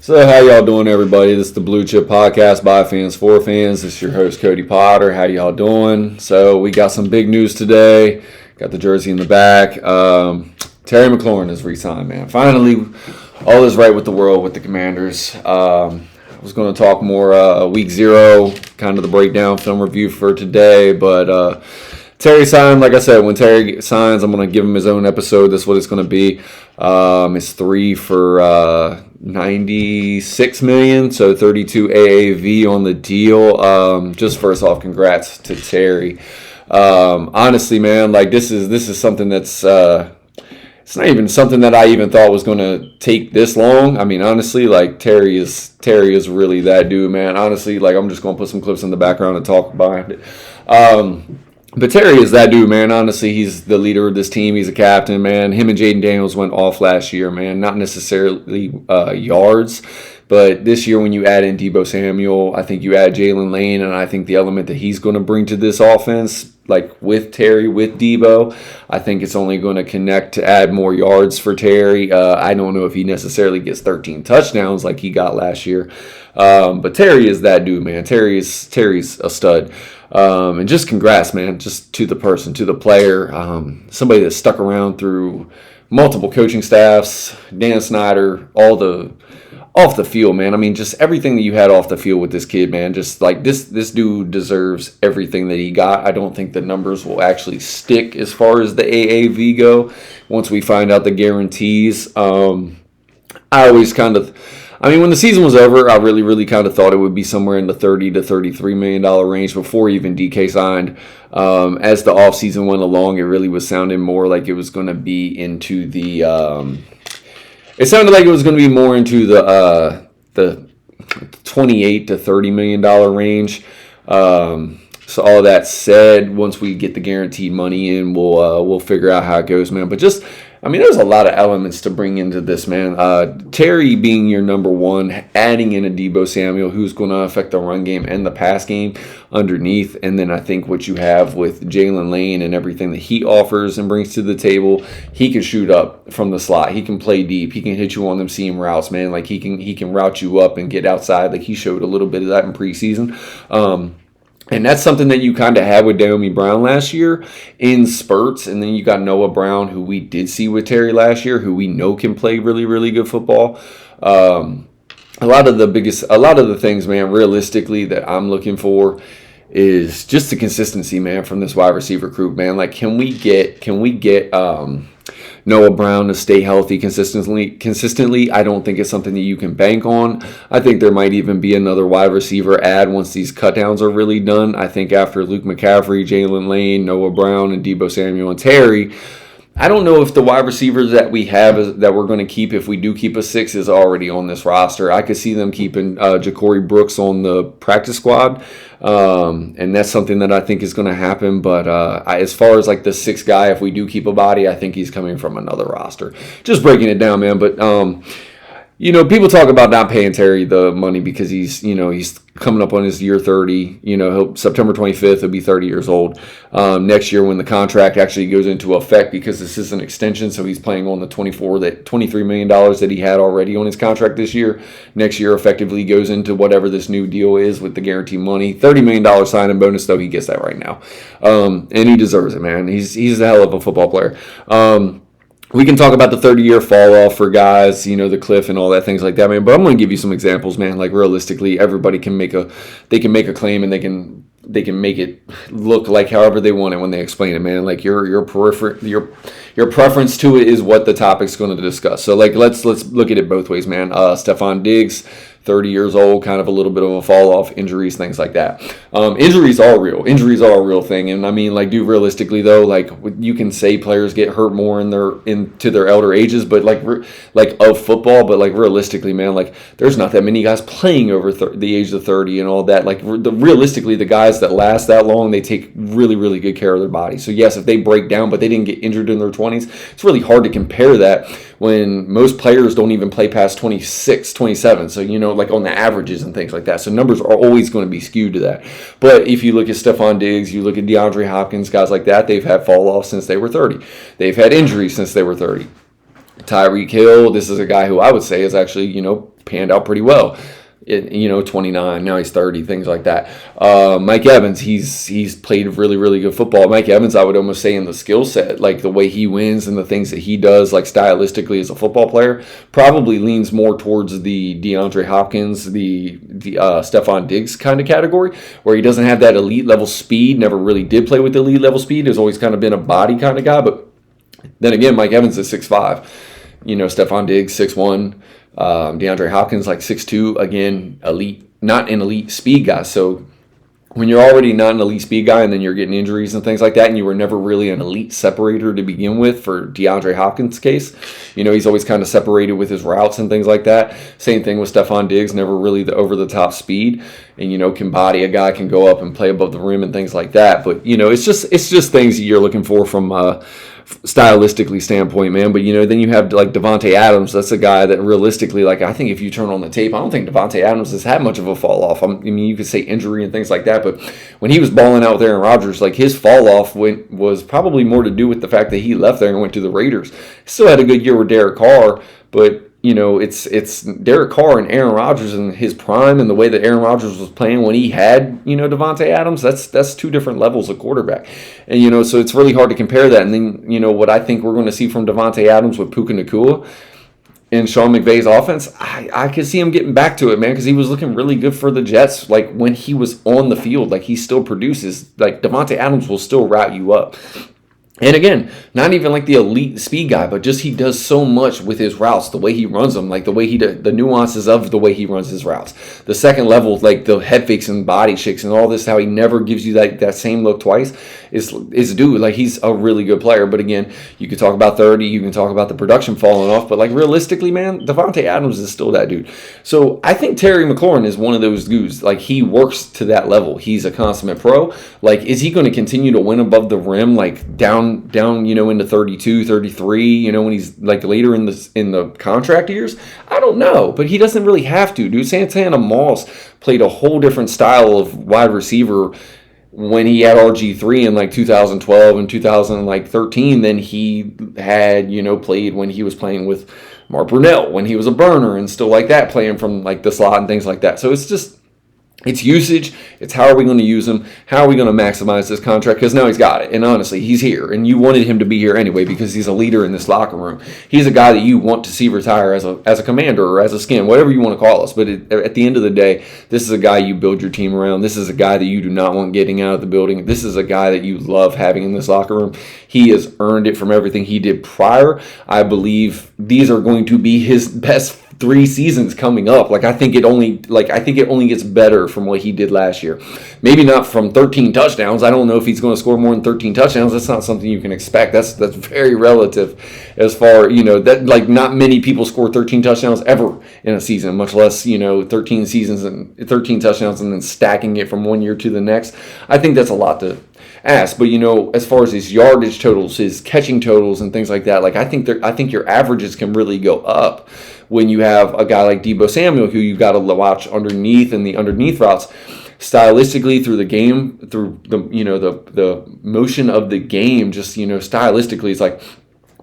So how y'all doing, everybody? This is the Blue Chip Podcast by fans for fans. This is your host, Cody Potter. How y'all doing? So we got some big news today. Got the jersey in the back. Terry McLaurin has re-signed, man. Finally, all is right with the world with the Commanders. I was going to talk more week 0, kind of the breakdown film review for today, but Terry signed. Like I said, when Terry signs, I'm going to give him his own episode. That's what it's going to be. It's 3 for 96 million, so 32 AAV on the deal. Just first off, congrats to Terry. Honestly, man, like this is something that's it's not even something that I even thought was going to take this long. I mean, honestly, like Terry is really that dude, man. Honestly, like I'm just going to put some clips in the background and talk behind it. But Terry is that dude, man. Honestly, he's the leader of this team. He's a captain, man. Him and Jaden Daniels went off last year, man. Not necessarily yards, but this year when you add in Deebo Samuel, I think you add Jalen Lane, and I think the element that he's going to bring to this offense, like with Terry, with Deebo, I think it's only going to connect to add more yards for Terry. I don't know if he necessarily gets 13 touchdowns like he got last year, but Terry is that dude, man. Terry's a stud. And just congrats, man, just to the person, to the player, somebody that stuck around through multiple coaching staffs, Dan Snyder, off the field, man. I mean, just everything that you had off the field with this kid, man. Just like this dude deserves everything that he got. I don't think the numbers will actually stick as far as the AAV go once we find out the guarantees. When the season was over, I really kind of thought it would be somewhere in the $30 to $33 million range before even DK signed. As the offseason went along, it really was sounding more like it was going to be into the it sounded like it was going to be more into the $28 to $30 million range. So all that said, once we get the guaranteed money in, we'll figure out how it goes, man. But just, I mean, there's a lot of elements to bring into this, man. Terry being your number one, adding in a Deebo Samuel who's going to affect the run game and the pass game underneath. And then I think what you have with Jalen Lane and everything that he offers and brings to the table, he can shoot up from the slot. He can play deep. He can hit you on them seam routes, man. Like he can route you up and get outside. Like he showed a little bit of that in preseason. And that's something that you kind of had with Naomi Brown last year in spurts. And then you got Noah Brown, who we did see with Terry last year, who we know can play really, really good football. A lot of the things, man, realistically that I'm looking for is just the consistency, man, from this wide receiver group, man. Like, can we get Noah Brown to stay healthy consistently? I don't think it's something that you can bank on. I think there might even be another wide receiver add once these cutdowns are really done. I think after Luke McCaffrey, Jalen Lane, Noah Brown, and Deebo Samuel and Terry, I don't know if the wide receivers that we have that we're going to keep, if we do keep a 6, is already on this roster. I could see them keeping Ja'Cory Brooks on the practice squad, and that's something that I think is going to happen. But as far as like the 6th guy, if we do keep a body, I think he's coming from another roster. Just breaking it down, man. But people talk about not paying Terry the money because he's coming up on his year 30. September 25th, he'll be 30 years old. Next year when the contract actually goes into effect, because this is an extension, so he's playing on the $23 million that he had already on his contract this year. Next year effectively goes into whatever this new deal is with the guaranteed money. $30 million signing bonus, though, he gets that right now. And he deserves it, man. He's a hell of a football player. We can talk about the 30-year fall off for guys, the cliff and all that, things like that, man. But I'm going to give you some examples, man. Like realistically, everybody can make a claim and they can make it look like however they want it when they explain it, man. Like your preference to it is what the topic's going to discuss. So like let's look at it both ways, man. Stephon Diggs, 30 years old, kind of a little bit of a fall off, injuries, things like that. Injuries are real. Injuries are a real thing. And I mean, like, dude, realistically though, like you can say players get hurt more into their elder ages, but like of football, but like realistically, man, like there's not that many guys playing over the age of 30 and all that. Like realistically, the guys that last that long, they take really, really good care of their body. So yes, if they break down, but they didn't get injured in their 20s, it's really hard to compare that when most players don't even play past 26, 27. So, like on the averages and things like that. So numbers are always going to be skewed to that. But if you look at Stephon Diggs, you look at DeAndre Hopkins, guys like that, they've had fall off since they were 30. They've had injuries since they were 30. Tyreek Hill, this is a guy who I would say is actually, panned out pretty well. 29, now he's 30, things like that. Mike Evans, he's played really, really good football. Mike Evans, I would almost say in the skill set, like the way he wins and the things that he does, like stylistically as a football player, probably leans more towards the DeAndre Hopkins, the Stephon Diggs kind of category, where he doesn't have that elite level speed, never really did play with elite level speed, has always kind of been a body kind of guy. But then again, Mike Evans is 6'5", Stephon Diggs 6'1", DeAndre Hopkins like 6'2", again, elite, not an elite speed guy. So when you're already not an elite speed guy and then you're getting injuries and things like that, and you were never really an elite separator to begin with for DeAndre Hopkins' case, he's always kind of separated with his routes and things like that. Same thing with Stephon Diggs, never really the over-the-top speed, and can body a guy, can go up and play above the rim and things like that. But it's just things that you're looking for from stylistically standpoint, man. But then you have like Devontae Adams. That's a guy that realistically, like, I think if you turn on the tape, I don't think Devontae Adams has had much of a fall off. You could say injury and things like that, but when he was balling out with Aaron Rodgers, like, his fall off was probably more to do with the fact that he left there and went to the Raiders. Still had a good year with Derek Carr, but it's Derek Carr and Aaron Rodgers in his prime, and the way that Aaron Rodgers was playing when he had, Devontae Adams, that's two different levels of quarterback. And, so it's really hard to compare that. And then, what I think we're going to see from Devontae Adams with Puka Nacua and Sean McVay's offense, I could see him getting back to it, man, because he was looking really good for the Jets. Like, when he was on the field, like, he still produces. Like, Devontae Adams will still route you up. And again, not even like the elite speed guy, but just he does so much with his routes, the way he runs them, like the way the nuances of the way he runs his routes. The second level, like the head fakes and body shakes and all this, how he never gives you that same look twice, is dude, like, he's a really good player. But again, you can talk about 30, you can talk about the production falling off, but like realistically, man, Devontae Adams is still that dude. So I think Terry McLaurin is one of those dudes. Like, he works to that level. He's a consummate pro. Like, is he going to continue to win above the rim, like down, into 32, 33, when he's like later in the contract years? I don't know, but he doesn't really have to, dude. Santana Moss played a whole different style of wide receiver when he had RG3 in like 2012 and 2013 than he had, played when he was playing with Mark Brunell, when he was a burner and still like that, playing from like the slot and things like that. So it's usage. It's how are we going to use him? How are we going to maximize this contract? Because now he's got it. And honestly, he's here. And you wanted him to be here anyway because he's a leader in this locker room. He's a guy that you want to see retire as a commander or as a skin, whatever you want to call us. But at the end of the day, this is a guy you build your team around. This is a guy that you do not want getting out of the building. This is a guy that you love having in this locker room. He has earned it from everything he did prior. I believe these are going to be his best 3 seasons coming up. Like, I think it only gets better from what he did last year. Maybe not from 13 touchdowns. I don't know if he's going to score more than 13 touchdowns. That's not something you can expect. That's very relative as far, that, like, not many people score 13 touchdowns ever in a season, much less, 13 seasons and 13 touchdowns and then stacking it from one year to the next. I think that's a lot to ask. But, as far as his yardage totals, his catching totals and things like that, like, I think your averages can really go up when you have a guy like Deebo Samuel, who you've got to watch underneath and the underneath routes, stylistically through the game, through the motion of the game, just, stylistically, it's like,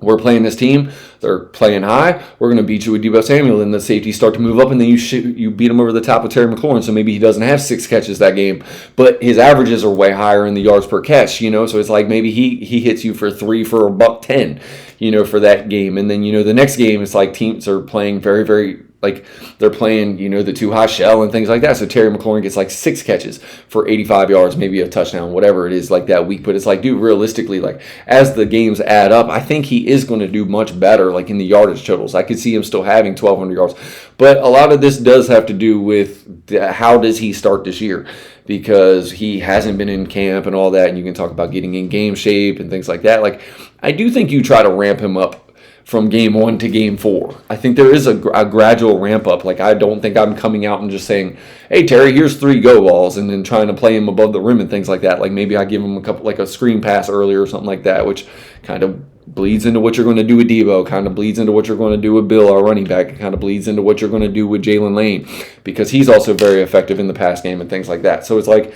we're playing this team, they're playing high, we're going to beat you with Deebo Samuel, and the safeties start to move up, and then you beat him over the top of Terry McLaurin, so maybe he doesn't have 6 catches that game, but his averages are way higher in the yards per catch, so it's like maybe he hits you for 3 for $110, for that game, and then, the next game, it's like teams are playing very, very, like, they're playing, the too high shell and things like that. So Terry McLaurin gets like 6 catches for 85 yards, maybe a touchdown, whatever it is like that week. But it's like, dude, realistically, like, as the games add up, I think he is going to do much better, like in the yardage totals. I could see him still having 1,200 yards. But a lot of this does have to do with how does he start this year, because he hasn't been in camp and all that. And you can talk about getting in game shape and things like that. Like, I do think you try to ramp him up from game 1 to game 4. I think there is a gradual ramp up. Like, I don't think I'm coming out and just saying, hey, Terry, here's 3 go balls, and then trying to play him above the rim and things like that. Like, maybe I give him a couple, like a screen pass earlier or something like that, which kind of bleeds into what you're going to do with Deebo, kind of bleeds into what you're going to do with Bill, our running back, kind of bleeds into what you're going to do with Jalen Lane, because he's also very effective in the pass game and things like that. So it's like,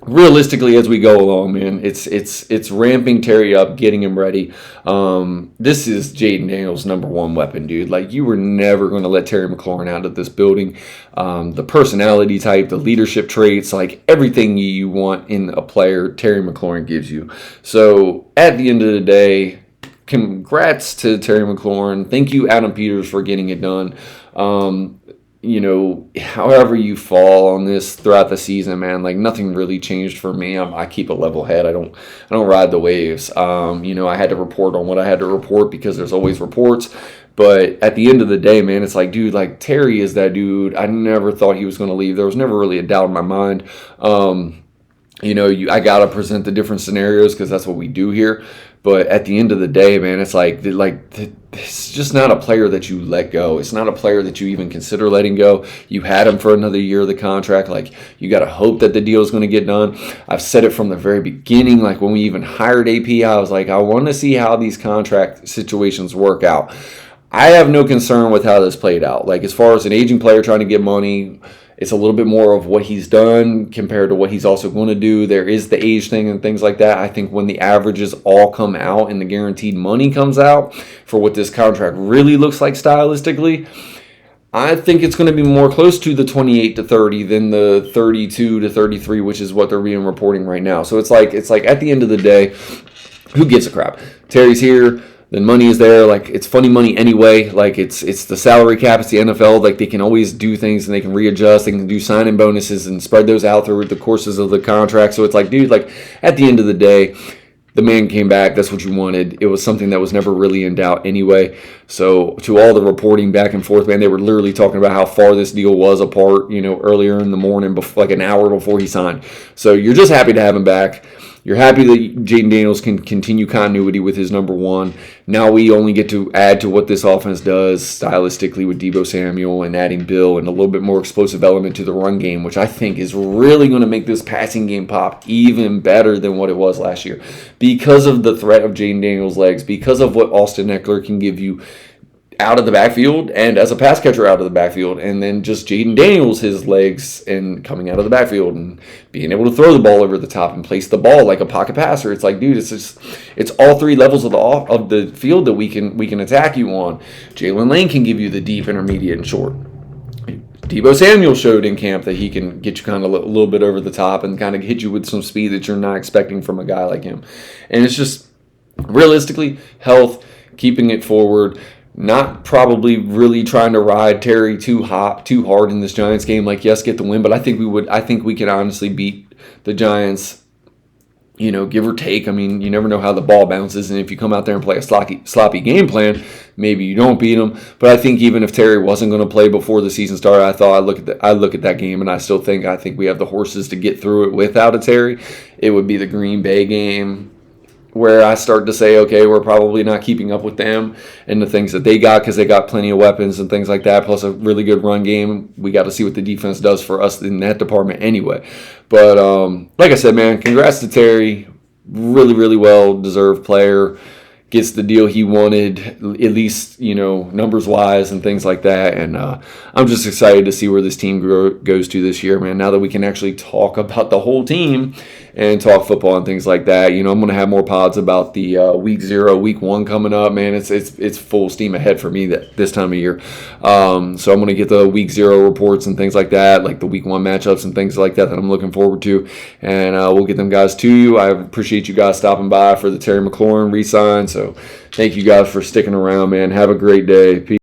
realistically, as we go along, man, it's ramping Terry up, getting him ready. This is Jaden Daniels' number one weapon, dude. Like, you were never going to let Terry McLaurin out of this building. The personality type, the leadership traits, like everything you want in a player, Terry McLaurin gives you. So at the end of the day, congrats to Terry McLaurin. Thank you, Adam Peters, for getting it done. However you fall on this throughout the season, man, like nothing really changed for me. I keep a level head. I don't ride the waves. I had to report on what I had to report because there's always reports. But at the end of the day, man, it's like, dude, like Terry is that dude. I never thought he was going to leave. There was never really a doubt in my mind. I gotta present the different scenarios because that's what we do here. But at the end of the day, man, it's like it's just not a player that you let go. It's not a player that you even consider letting go. You had him for another year of the contract. Like, you got to hope that the deal is going to get done. I've said it from the very beginning. Like, when we even hired AP, I was like, I want to see how these contract situations work out. I have no concern with how this played out. Like, as far as an aging player trying to get money, it's a little bit more of what he's done compared to what he's also going to do. There is the age thing and things like that. I think when the averages all come out and the guaranteed money comes out for what this contract really looks like stylistically, I think it's going to be more close to the 28 to 30 than the 32 to 33, which is what they're being reporting right now. So it's like at the end of the day, who gives a crap? Terry's here. Then money is there. Like, it's funny money anyway. Like, it's the salary cap. It's the NFL. Like, they can always do things and they can readjust. They can do sign-in bonuses and spread those out through the courses of the contract. So it's like, dude, like, at the end of the day, the man came back. That's what you wanted. It was something that was never really in doubt anyway. So to all the reporting back and forth, man, they were literally talking about how far this deal was apart, earlier in the morning, like an hour before he signed. So you're just happy to have him back. You're happy that Jaden Daniels can continue continuity with his number one. Now we only get to add to what this offense does stylistically with Deebo Samuel and adding Bill and a little bit more explosive element to the run game, which I think is really going to make this passing game pop even better than what it was last year because of the threat of Jaden Daniels' legs, because of what Austin Eckler can give you out of the backfield and as a pass catcher out of the backfield, and then just Jaden Daniels, his legs and coming out of the backfield and being able to throw the ball over the top and place the ball like a pocket passer. It's like, dude, it's all three levels of the field that we can attack you on. Jalen Lane can give you the deep, intermediate, and short. Deebo Samuel showed in camp that he can get you kind of a little bit over the top and kind of hit you with some speed that you're not expecting from a guy like him. And it's just realistically health, keeping it forward. Not probably really trying to ride Terry too hard in this Giants game. Like, yes, get the win, but I think we can honestly beat the Giants, give or take. I mean, you never know how the ball bounces, and if you come out there and play a sloppy game plan, maybe you don't beat them. But I think even if Terry wasn't going to play before the season started, I look at that game, and I think we have the horses to get through it without a Terry. It would be the Green Bay game, where I start to say, okay, we're probably not keeping up with them and the things that they got because they got plenty of weapons and things like that, plus a really good run game. We got to see what the defense does for us in that department anyway. But like I said, man, congrats to Terry. Really, really well-deserved player. Gets the deal he wanted, at least, numbers-wise and things like that. And I'm just excited to see where this team goes to this year, man. Now that we can actually talk about the whole team and talk football and things like that. I'm going to have more pods about the week 0, week 1 coming up, man. It's full steam ahead for me this time of year. So I'm going to get the week 0 reports and things like that, like the week 1 matchups and things like that I'm looking forward to. And we'll get them guys to you. I appreciate you guys stopping by for the Terry McLaurin re-sign. So thank you guys for sticking around, man. Have a great day. Peace.